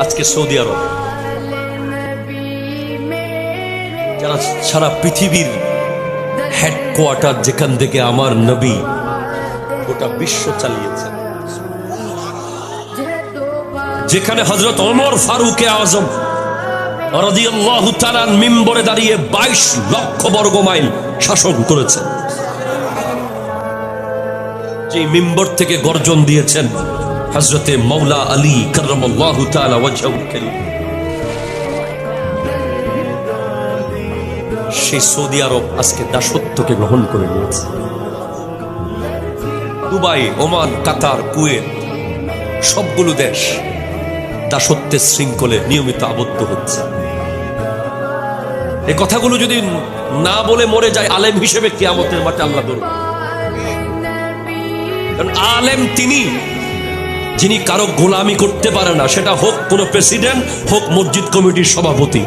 আজকে সৌদি আরব যারা সারা পৃথিবীর হেডকোয়ার্টার, যেখান থেকে আমার নবী গোটা বিশ্ব চালিয়েছেন, যেখানে হযরত ওমর ফারুক আযম রাদিয়াল্লাহু তাআলা মিম্বরে দাঁড়িয়ে 22 লক্ষ বর্গ মাইল শাসন করেছেন, যে মিম্বর থেকে গর্জন দিয়েছেন হযরতে মাওলা আলী কাররামাল্লাহু তাআলা ওয়াজহুল কারীম, সেই সৌদি আরব আজকে দাসত্বকে গ্রহণ করে নিয়েছে। দুবাই, ওমান, কাতার, কুয়েত সবগুলো দেশ দাসত্বের শৃঙ্খলে নিয়মিত আবদ্ধ হচ্ছে। এই কথাগুলো যদি না বলে মরে যায় আলেম হিসেবে কিয়ামতের মাঠে আল্লাহ ধরবে। কারণ আলেম তিনি যিনি কারো গোলামি করতে পারে না, সেটা হোক কোনো প্রেসিডেন্ট, হোক মসজিদ কমিটির সভাপতি।